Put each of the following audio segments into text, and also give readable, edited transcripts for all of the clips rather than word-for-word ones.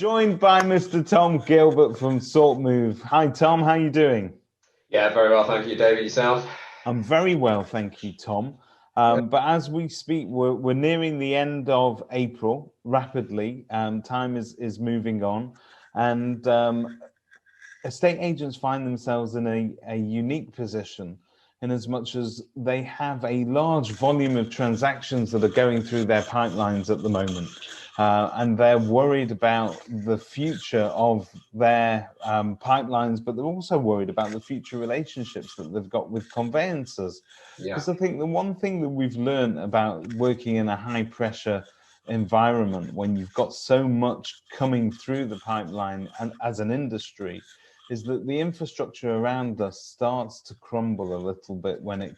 joined by Mr. Tom Gilbert from Sort Move. Hi, Tom. How are you doing? Yeah, very well, thank you, David. Yourself? I'm very well, thank you, Tom. But as we speak, we're nearing the end of April rapidly. Time is moving on, and estate agents find themselves in a unique position in as much as they have a large volume of transactions that are going through their pipelines at the moment. And they're worried about the future of their pipelines, but they're also worried about the future relationships that they've got with conveyancers. Yeah. Because I think the one thing that we've learned about working in a high pressure environment, when you've got so much coming through the pipeline and as an industry, is that the infrastructure around us starts to crumble a little bit when it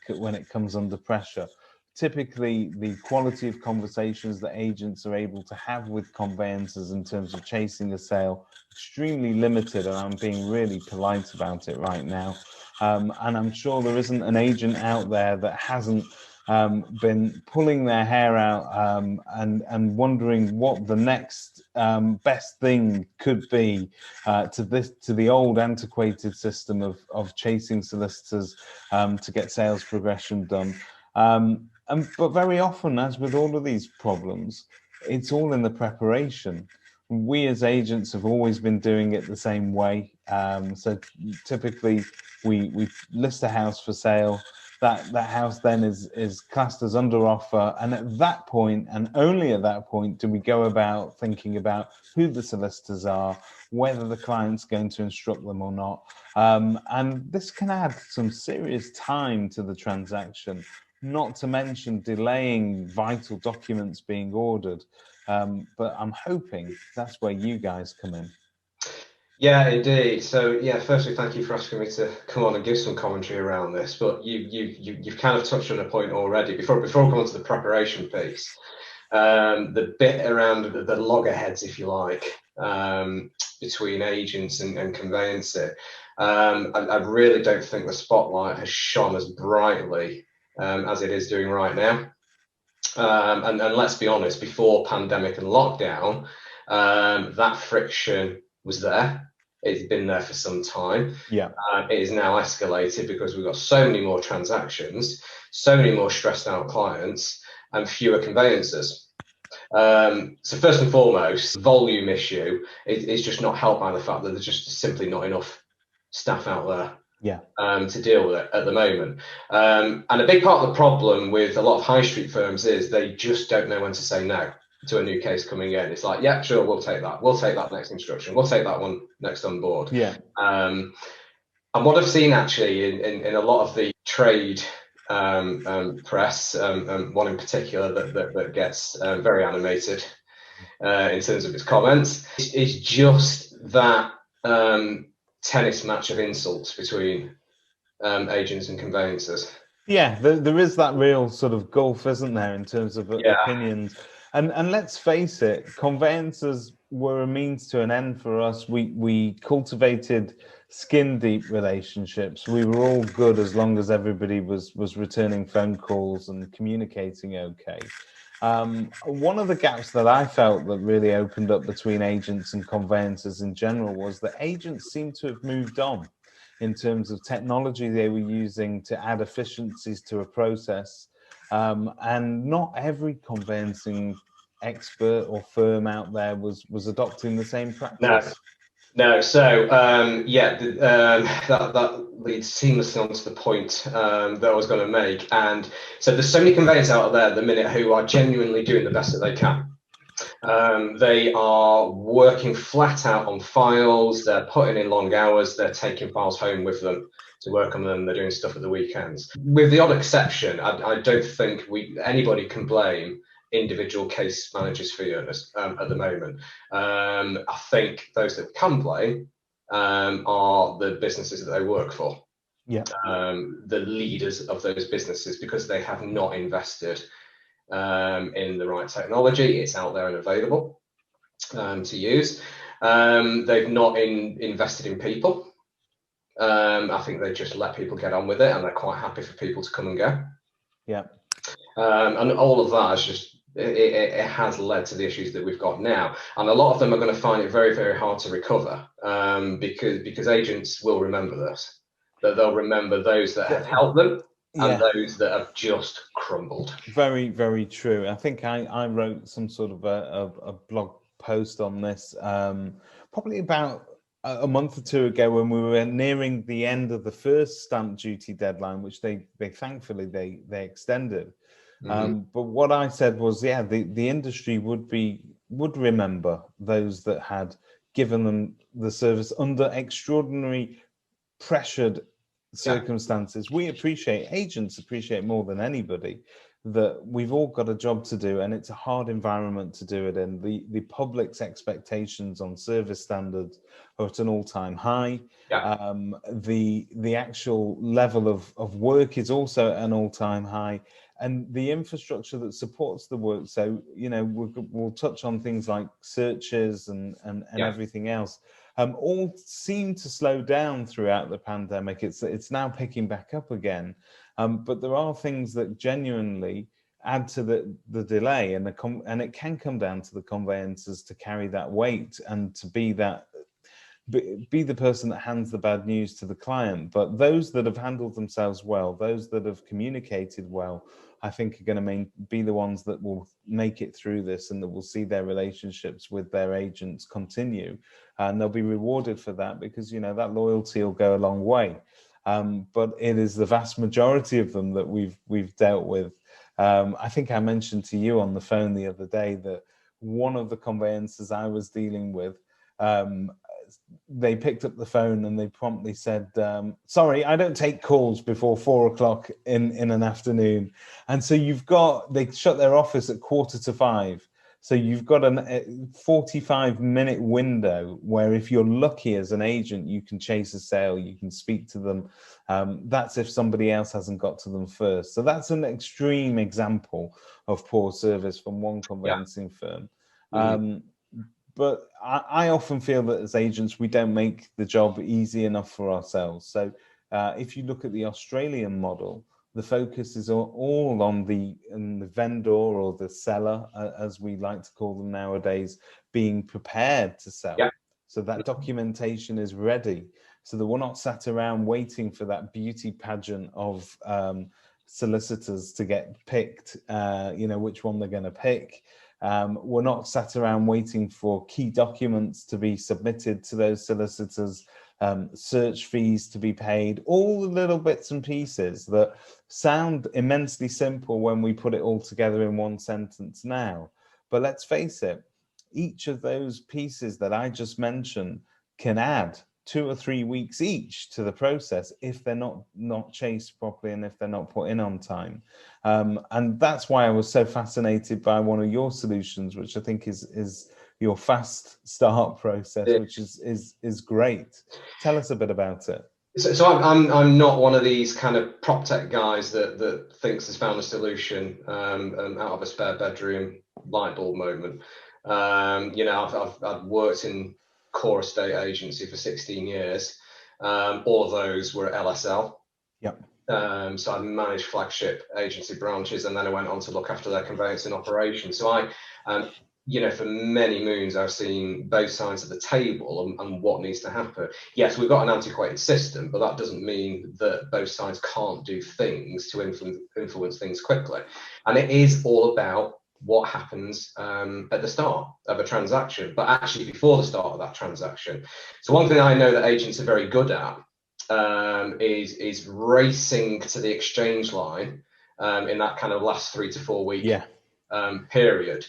comes under pressure. Typically, the quality of conversations that agents are able to have with conveyancers in terms of chasing a sale, extremely limited, and I'm being really polite about it right now. And I'm sure there isn't an agent out there that hasn't been pulling their hair out and wondering what the next best thing could be to the old antiquated system of chasing solicitors to get sales progression done. But very often, as with all of these problems, it's all in the preparation. We as agents have always been doing it the same way. So typically we list a house for sale. That house then is classed as under offer, and at that point, and only at that point, do we go about thinking about who the solicitors are, whether the client's going to instruct them or not. And this can add some serious time to the transaction, not to mention delaying vital documents being ordered. But I'm hoping that's where you guys come in. Yeah, indeed. So, yeah, firstly, thank you for asking me to come on and give some commentary around this. But you've kind of touched on a point already. Before we come on to the preparation piece, the bit around the loggerheads, if you like, between agents and conveyancing, I really don't think the spotlight has shone as brightly as it is doing right now. And let's be honest, before pandemic and lockdown, that friction was there. It's been there for some time. Yeah. It is now escalated because we've got so many more transactions, so many more stressed out clients, and fewer conveyancers. So first and foremost, volume issue is just not helped by the fact that there's just simply not enough staff out there. Yeah. To deal with it at the moment. And a big part of the problem with a lot of high street firms is they just don't know when to say no to a new case coming in. It's like, yeah, sure, we'll take that. We'll take that next instruction. We'll take that one next on board. Yeah. And what I've seen actually in a lot of the trade press, one in particular that gets very animated in terms of its comments, is just that tennis match of insults between agents and conveyancers. Yeah, there is that real sort of gulf, isn't there, in terms of opinions. And let's face it, conveyancers were a means to an end for us. We cultivated skin deep relationships. We were all good as long as everybody was returning phone calls and communicating okay. One of the gaps that I felt that really opened up between agents and conveyancers in general was that agents seem to have moved on in terms of technology they were using to add efficiencies to a process. And not every conveyancing expert or firm out there was adopting the same practice. No. So that leads seamlessly onto the point that I was going to make. And so there's so many conveyancers out there at the minute who are genuinely doing the best that they can. They are working flat out on files. They're putting in long hours. They're taking files home with them to work on them. They're doing stuff at the weekends. With the odd exception, I don't think anybody can blame individual case managers for earners at the moment. I think those that can blame are the businesses that they work for. Yeah. The leaders of those businesses, because they have not invested in the right technology. It's out there and available to use. They've not invested in people. I think they just let people get on with it, and they're quite happy for people to come and go. Yeah. And all of that has just it has led to the issues that we've got now, and a lot of them are going to find it very, very hard to recover, because agents will remember this, that they'll remember those that have helped them and those that have just crumbled. Very, very true. I think I wrote some sort of a blog post on this probably about a month or two ago, when we were nearing the end of the first stamp duty deadline, which they thankfully they extended. But what I said was, the industry would remember those that had given them the service under extraordinary pressured circumstances. Agents appreciate more than anybody that we've all got a job to do, and it's a hard environment to do it in. The public's expectations on service standards are at an all-time high. The actual level of work is also at an all-time high, and the infrastructure that supports the work. So, we'll touch on things like searches and everything else. All seem to slow down throughout the pandemic. It's now picking back up again, but there are things that genuinely add to the delay, and it can come down to the conveyancers to carry that weight and to be the person that hands the bad news to the client. But those that have handled themselves well, those that have communicated well, I think are going to be the ones that will make it through this, and that will see their relationships with their agents continue, and they'll be rewarded for that, because that loyalty will go a long way. But it is the vast majority of them that we've dealt with. I think I mentioned to you on the phone the other day that one of the conveyancers I was dealing with, they picked up the phone and they promptly said, sorry, I don't take calls before 4 o'clock in an afternoon. And so they shut their office at 4:45. So you've got a 45-minute window where, if you're lucky as an agent, you can chase a sale, you can speak to them. That's if somebody else hasn't got to them first. So that's an extreme example of poor service from one conveyancing firm. But I often feel that as agents, we don't make the job easy enough for ourselves. So if you look at the Australian model, the focus is all on the vendor, or the seller, as we like to call them nowadays, being prepared to sell. So that documentation is ready, so that we're not sat around waiting for that beauty pageant of solicitors to get picked, which one they're going to pick. We're not sat around waiting for key documents to be submitted to those solicitors, search fees to be paid, all the little bits and pieces that sound immensely simple when we put it all together in one sentence now. But let's face it, each of those pieces that I just mentioned can add 2 or 3 weeks each to the process if they're not chased properly, and if they're not put in on time. And that's why I was so fascinated by one of your solutions, which I think is your fast start process, which is great. Tell us a bit about it. So I'm not one of these kind of prop tech guys that thinks has found a solution out of a spare bedroom light bulb moment. I've worked in core estate agency for 16 years. All of those were at LSL. So I managed flagship agency branches, and then I went on to look after their conveyancing operations. So I for many moons, I've seen both sides of the table and what needs to happen. Yes, we've got an antiquated system, but that doesn't mean that both sides can't do things to influence things quickly. And it is all about what happens at the start of a transaction, but actually before the start of that transaction. So one thing I know that agents are very good at is racing to the exchange line in that kind of last 3 to 4 week period.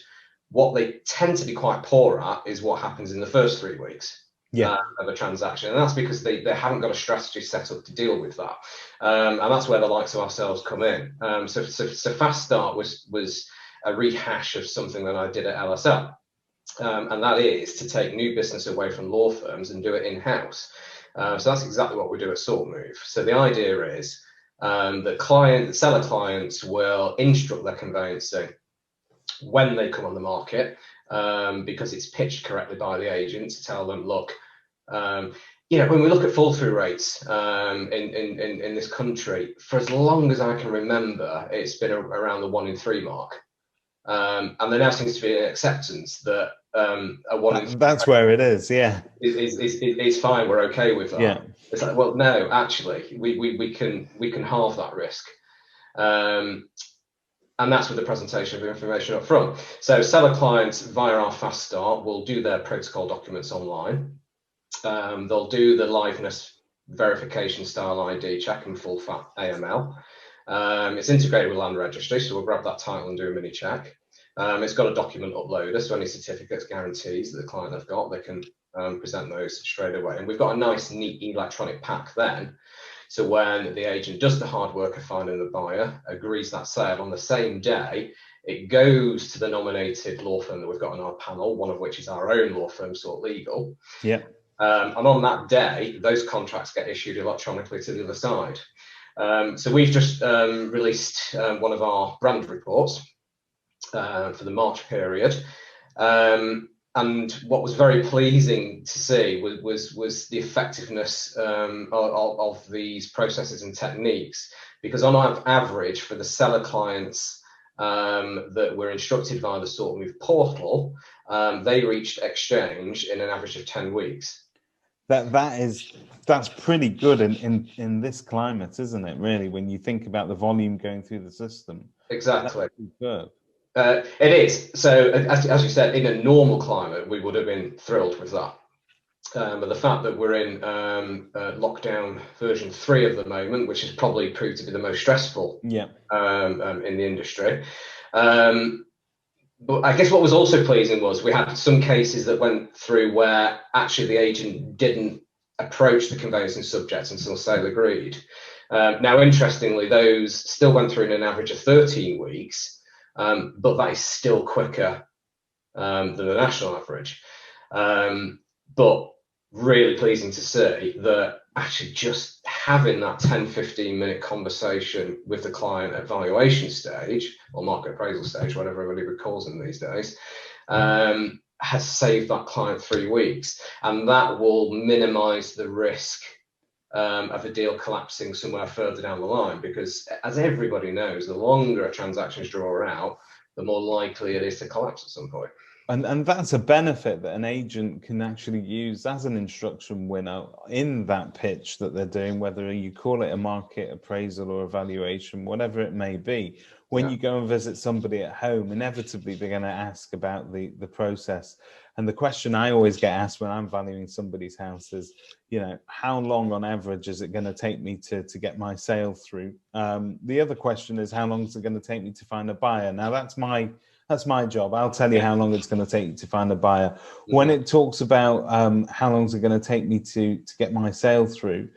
What they tend to be quite poor at is what happens in the first 3 weeks of a transaction, and that's because they haven't got a strategy set up to deal with that, and that's where the likes of ourselves come in. So Fast Start was a rehash of something that I did at LSL, and that is to take new business away from law firms and do it in-house. So that's exactly what we do at SortMove. So the idea is that seller clients will instruct their conveyancing when they come on the market, because it's pitched correctly by the agent to tell them, look, when we look at fall through rates in this country, for as long as I can remember, it's been around the 1 in 3 mark. And there now seems to be an acceptance that a 1 in 3 that's where it is. Yeah, is fine. We're okay with that. yeah. It's like, well, no, actually, we can halve that risk. And that's with the presentation of information up front. So seller clients via our Fast Start will do their protocol documents online. They'll do the liveness verification style ID check and full fat AML. It's integrated with land registry, so we'll grab that title and do a mini check. It's got a document uploader, so any certificates, guarantees that the client have got, they can present those straight away. And we've got a nice, neat electronic pack then. So when the agent does the hard work of finding the buyer, agrees that sale on the same day, it goes to the nominated law firm that we've got on our panel, one of which is our own law firm, Sort Legal. Yeah. And on that day, those contracts get issued electronically to the other side. So we've just released one of our brand reports for the March period. And what was very pleasing to see was the effectiveness of these processes and techniques, because on average for the seller clients that were instructed via the Sort Move portal, they reached exchange in an average of 10 weeks. That's pretty good in this climate, isn't it? Really, when you think about the volume going through the system. Exactly. Good. It is. So, as you said, in a normal climate, we would have been thrilled with that. But the fact that we're in lockdown version 3 at the moment, which has probably proved to be the most stressful in the industry. But I guess what was also pleasing was we had some cases that went through where actually the agent didn't approach the conveyancing subject until sale agreed. Now, interestingly, those still went through in an average of 13 weeks. But that is still quicker than the national average. But really pleasing to see that actually just having that 10-15 minute conversation with the client at valuation stage, or market appraisal stage, whatever everybody calls them these days, has saved that client 3 weeks. And that will minimize the risk of a deal collapsing somewhere further down the line, because as everybody knows, the longer a transactions draw out, the more likely it is to collapse at some point. And that's a benefit that an agent can actually use as an instruction winner in that pitch that they're doing, whether you call it a market appraisal or evaluation, whatever it may be. When you go and visit somebody at home, inevitably they're going to ask about the process. And the question I always get asked when I'm valuing somebody's house is, you know, how long on average is it going to take me to get my sale through? The other question is, how long is it going to take me to find a buyer? Now, that's my job. I'll tell you how long it's going to take you to find a buyer. Mm-hmm. When it talks about how long is it going to take me to get my sale through,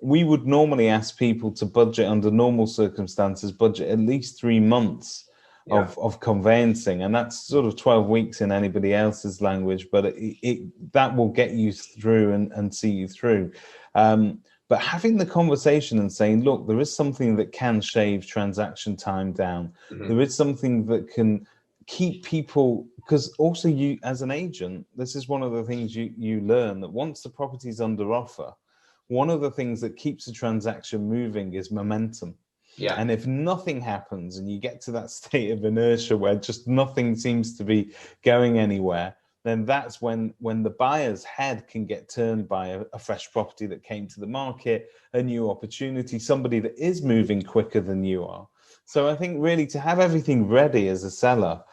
we would normally ask people to budget, under normal circumstances, budget at least 3 months of conveyancing, and that's sort of 12 weeks in anybody else's language, but that will get you through and see you through. But having the conversation and saying, look, there is something that can shave transaction time down. Mm-hmm. There is something that can keep people, because also you, as an agent, this is one of the things you learn, that once the property is under offer, one of the things that keeps the transaction moving is momentum. Yeah. And if nothing happens and you get to that state of inertia where just nothing seems to be going anywhere, then that's when the buyer's head can get turned by a fresh property that came to the market, a new opportunity, somebody that is moving quicker than you are. So I think really to have everything ready as a seller,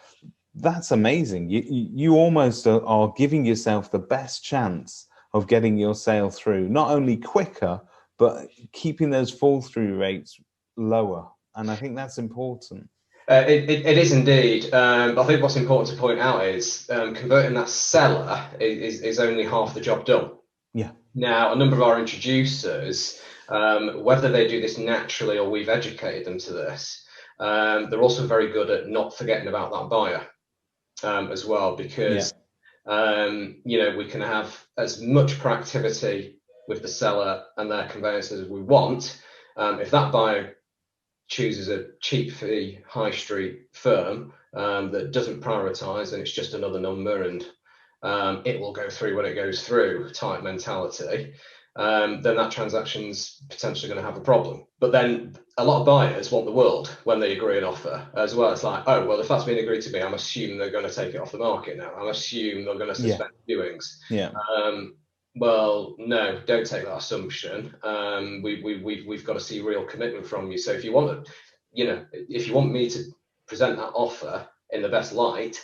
that's amazing. You almost are giving yourself the best chance of getting your sale through, not only quicker, but keeping those fall through rates lower. And I think that's important. It is indeed. But I think what's important to point out is converting that seller is only half the job done. Yeah. Now, a number of our introducers, whether they do this naturally or we've educated them to this, they're also very good at not forgetting about that buyer as well, because you know, we can have as much proactivity with the seller and their conveyancers as we want. If that buyer chooses a cheap fee high street firm that doesn't prioritize, and it's just another number, and it will go through when it goes through type mentality, then that transaction's potentially going to have a problem. But then a lot of buyers want the world when they agree an offer as well. It's like, oh, well, if that's been agreed to me, I'm assuming they're going to take it off the market now. I'm assuming they're going to suspend viewings. Yeah. Well, no, don't take that assumption. We've got to see real commitment from you. So if you want to, if you want me to present that offer in the best light,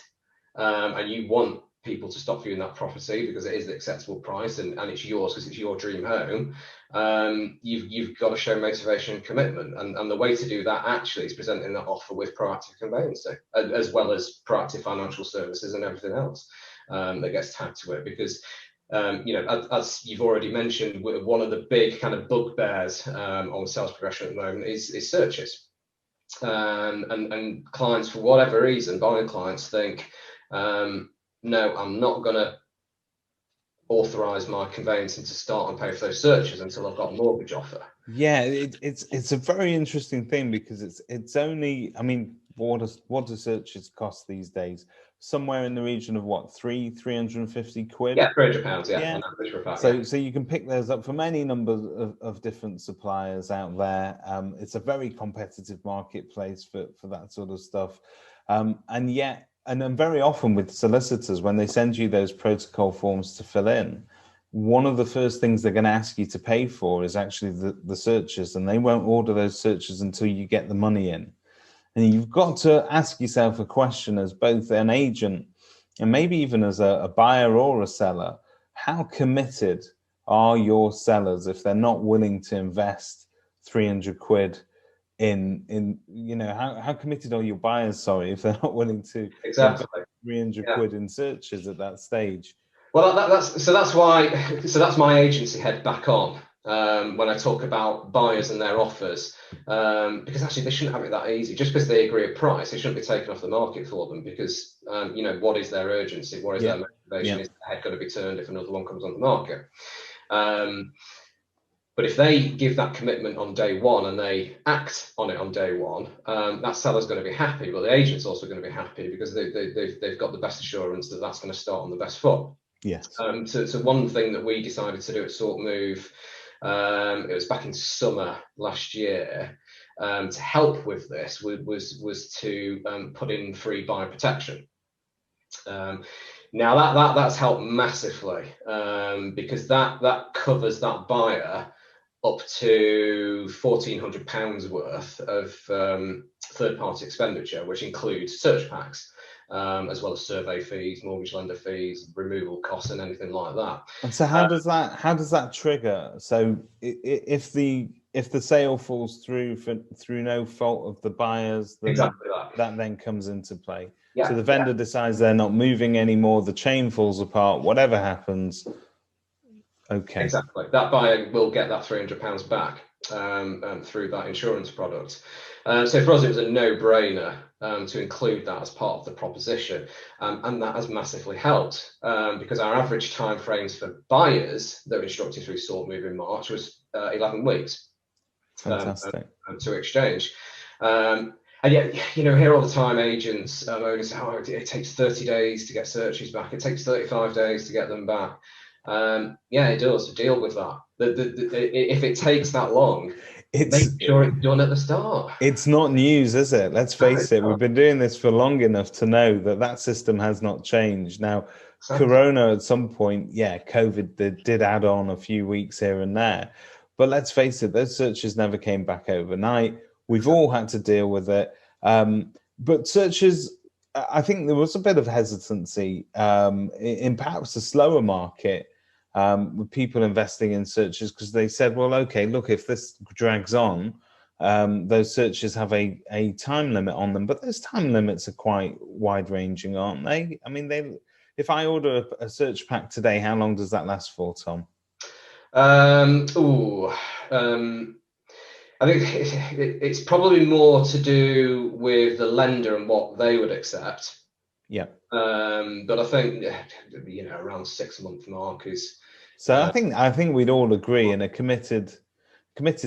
and you want people to stop viewing that property because it is the acceptable price and it's yours because it's your dream home, you've got to show motivation and commitment. And the way to do that actually is presenting that offer with proactive conveyancing, as well as proactive financial services and everything else that gets tagged to it. Because as you've already mentioned, one of the big kind of bugbears on sales progression at the moment is searches. And clients, for whatever reason, buying clients think, no, I'm not going to authorize my conveyancing to start and pay for those searches until I've got a mortgage offer. Yeah, it's a very interesting thing because it's only, I mean, what do searches cost these days? Somewhere in the region of what, 350 quid? Yeah, £300, yeah, on average for a pack. So you can pick those up from any number of different suppliers out there. It's a very competitive marketplace for that sort of stuff. And yet, and then very often with solicitors, when they send you those protocol forms to fill in, one of the first things they're going to ask you to pay for is actually the searches, and they won't order those searches until you get the money in. And you've got to ask yourself a question as both an agent and maybe even as a buyer or a seller: how committed are your sellers if they're not willing to invest 300 quid in how committed are your buyers, sorry, if they're not willing to invest 300 quid in searches at that stage? Well, that's my agency head back on when I talk about buyers and their offers, because actually they shouldn't have it that easy. Just because they agree a price, they shouldn't be taken off the market for them, because what is their urgency? What is their motivation? Is the head going to be turned if another one comes on the market? But if they give that commitment on day one and they act on it on day one, that seller's going to be happy, but the agent's also going to be happy because they've got the best assurance that that's going to start on the best foot. Yes. So one thing that we decided to do at Sort Move, it was back in summer last year, to help with this was to put in free buyer protection. Now that's helped massively, because that covers that buyer up to £1,400 worth of third-party expenditure, which includes search packs, as well as survey fees, mortgage lender fees, removal costs, and anything like that. And so how does that trigger? So if the sale falls through through no fault of the buyers, then exactly that then comes into play. Yeah, so the vendor decides they're not moving anymore, the chain falls apart, whatever happens. Okay. Exactly. That buyer will get that £300 back through that insurance product. So for us, it was a no-brainer to include that as part of the proposition, and that has massively helped, because our average timeframes for buyers that were instructed through Sort Move in March was 11 weeks. Fantastic. To exchange. And yet, here all the time, agents only say, oh, it takes 30 days to get searches back. It takes 35 days to get them back. Yeah, it does, to deal with that. If it takes that long, make sure it's done at the start. It's not news, is it? Let's face it. We've been doing this for long enough to know that system has not changed. Now, exactly. Corona at some point, COVID did add on a few weeks here and there. But let's face it, those searches never came back overnight. We've all had to deal with it. But searches, I think there was a bit of hesitancy in perhaps a slower market with people investing in searches, because they said, well, okay, look, if this drags on, those searches have a time limit on them, but those time limits are quite wide-ranging, aren't they? I mean, if I order a search pack today, how long does that last for, Tom? I think it's probably more to do with the lender and what they would accept. Yeah. But I think around 6 month mark is. So I think we'd all agree in a committed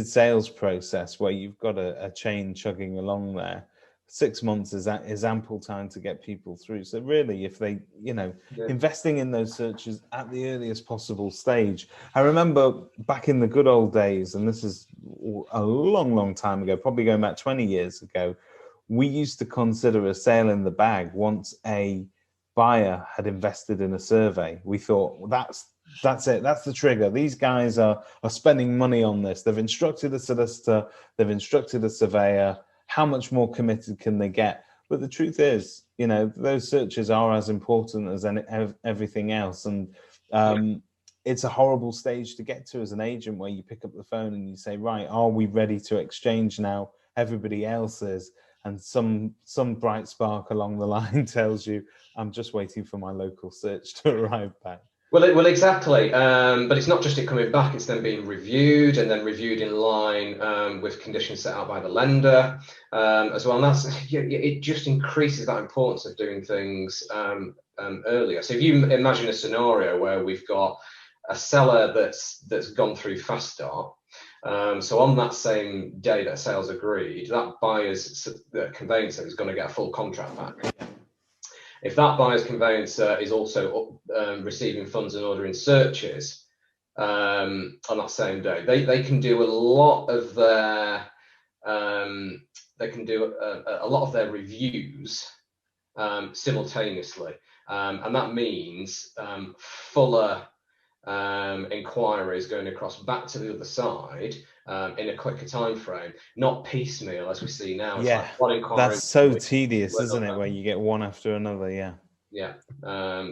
sales process where you've got a chain chugging along there, 6 months is ample time to get people through. So really, if they, investing in those searches at the earliest possible stage. I remember back in the good old days, and this is a long time ago, probably going back 20 years ago, we used to consider a sale in the bag once a buyer had invested in a survey. We thought, well, that's it, that's the trigger. These guys are spending money on this. They've instructed a solicitor, they've instructed a surveyor. How much more committed can they get? But the truth is, those searches are as important as everything else. And it's a horrible stage to get to as an agent, where you pick up the phone and you say, right, are we ready to exchange now? Everybody else is. And some bright spark along the line tells you, I'm just waiting for my local search to arrive back. Well, exactly. But it's not just it coming back, it's then being reviewed, and then reviewed in line with conditions set out by the lender as well. And it just increases that importance of doing things earlier. So if you imagine a scenario where we've got a seller that's gone through Fast Start, so on that same day that sale's agreed, that buyer's conveyancer is going to get a full contract back. If that buyer's conveyancer is also receiving funds and ordering searches on that same day, they can do a lot of their reviews simultaneously, and that means fuller inquiries going across back to the other side in a quicker time frame, not piecemeal as we see now. It's like one inquiry. That's so tedious, isn't it? Where you get one after another.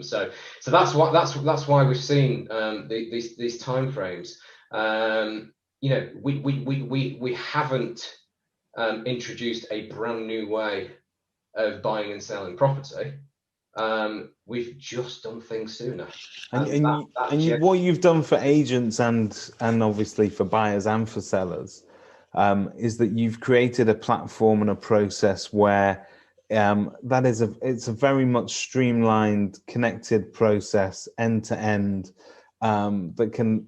So that's why we've seen these time frames. We haven't introduced a brand new way of buying and selling property. We've just done things sooner. What you've done for agents and obviously for buyers and for sellers is that you've created a platform and a process where it's a very much streamlined, connected process, end to end, that can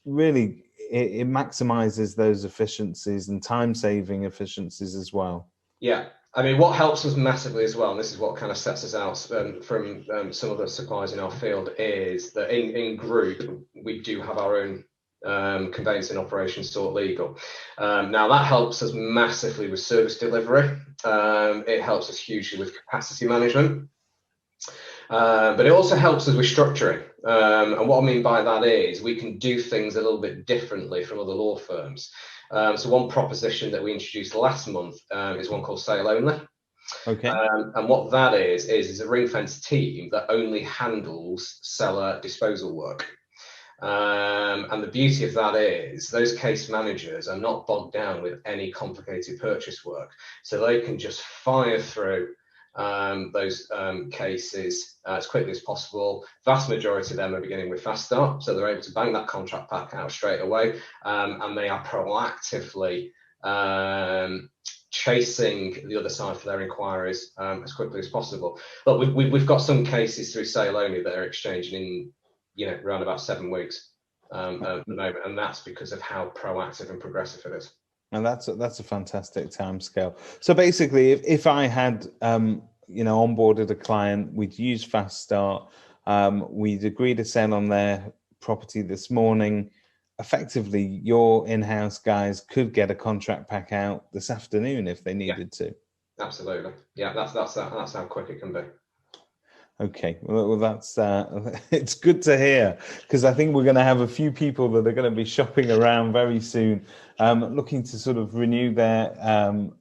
really it maximizes those efficiencies and time-saving efficiencies as well. Yeah. I mean, what helps us massively as well, and this is what kind of sets us out from some of the suppliers in our field, is that in group, we do have our own conveyancing operations sort legal. Now, that helps us massively with service delivery. It helps us hugely with capacity management. But it also helps us with structuring. And what I mean by that is we can do things a little bit differently from other law firms. So one proposition that we introduced last month is one called Sale Only. Okay. And what that is a ring-fenced team that only handles seller disposal work. And the beauty of that is those case managers are not bogged down with any complicated purchase work. So they can just fire through those cases as quickly as possible. Vast majority of them are beginning with Fast Start, so they're able to bang that contract pack out straight away, and they are proactively chasing the other side for their inquiries as quickly as possible. But we've got some cases through Sale Only that are exchanging in around about 7 weeks at the moment, and that's because of how proactive and progressive it is. And that's a fantastic timescale. So basically, if I had onboarded a client, we'd use Fast Start, we'd agreed to sell on their property this morning. Effectively, your in-house guys could get a contract pack out this afternoon if they needed to. Absolutely, yeah. That's how quick it can be. Okay, well that's it's good to hear, because I think we're going to have a few people that are going to be shopping around very soon, looking to sort of renew their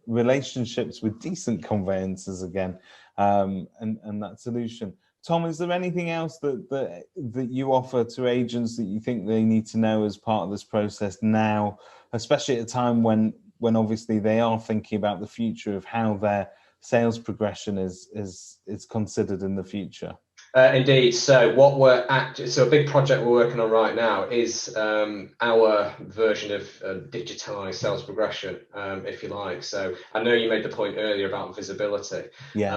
relationships with decent conveyancers again, and that solution. Tom, is there anything else that you offer to agents that you think they need to know as part of this process now, especially at a time when obviously they are thinking about the future of how their sales progression is considered in the future? Indeed. So a big project we're working on right now is our version of digitalized sales progression, if you like. So I know you made the point earlier about visibility. Yeah.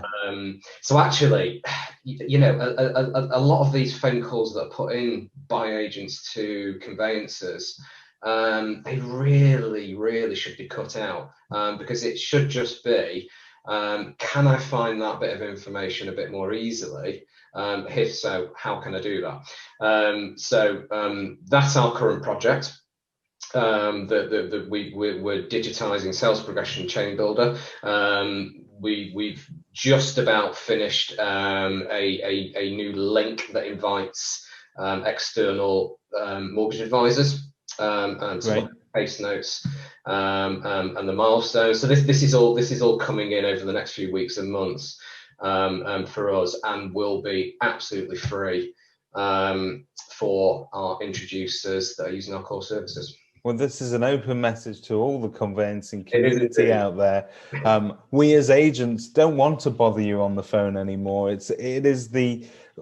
So actually, a lot of these phone calls that are put in by agents to conveyancers, they really should be cut out, because it should just be Can I find that bit of information a bit more easily? If so, how can I do that? That's our current project. We're digitizing sales progression chain builder. We've just about finished a new link that invites external mortgage advisors and some case notes and the milestones. So this is all coming in over the next few weeks and months for us, and will be absolutely free for our introducers that are using our core services. Well, this is an open message to all the conveyancing community out there. We as agents don't want to bother you on the phone anymore.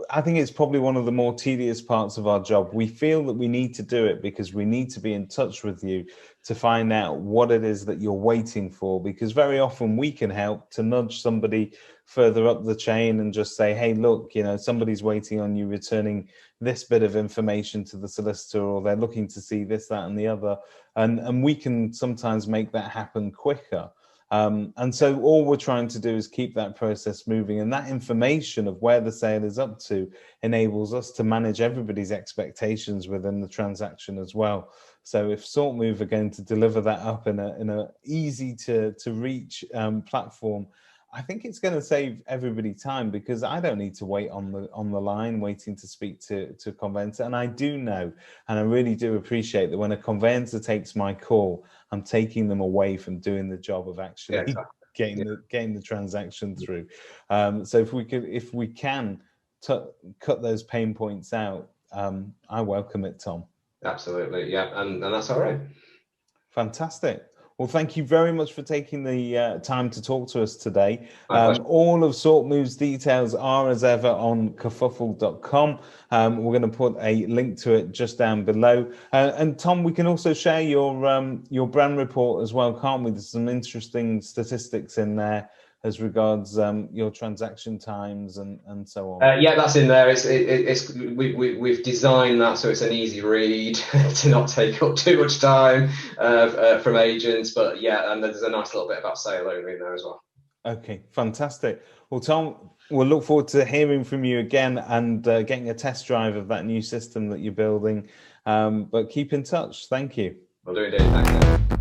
I think it's probably one of the more tedious parts of our job. We feel that we need to do it because we need to be in touch with you to find out what it is that you're waiting for, because very often we can help to nudge somebody further up the chain and just say, hey, look, somebody's waiting on you returning this bit of information to the solicitor, or they're looking to see this, that, and the other. And we can sometimes make that happen quicker. And so all we're trying to do is keep that process moving, and that information of where the sale is up to enables us to manage everybody's expectations within the transaction as well. So if SortMove are going to deliver that up in a easy to reach platform, I think it's going to save everybody time, because I don't need to wait on the line waiting to speak to a conveyancer. And I do know, and I really do appreciate that when a conveyancer takes my call, I'm taking them away from doing the job of actually getting the transaction through. So if we can cut those pain points out, I welcome it, Tom. Absolutely, yeah, and that's all right. Fantastic. Well, thank you very much for taking the time to talk to us today. All of SortMove's details are, as ever, on kerfuffle.com. We're going to put a link to it just down below. And Tom, we can also share your brand report as well, can't we? There's some interesting statistics in there as regards your transaction times and so on. Yeah, that's in there. We've designed that so it's an easy read to not take up too much time from agents. But yeah, and there's a nice little bit about sale owner in there as well. Okay, fantastic. Well, Tom, we'll look forward to hearing from you again and getting a test drive of that new system that you're building. But keep in touch. Thank you. Will do indeed. Thanks.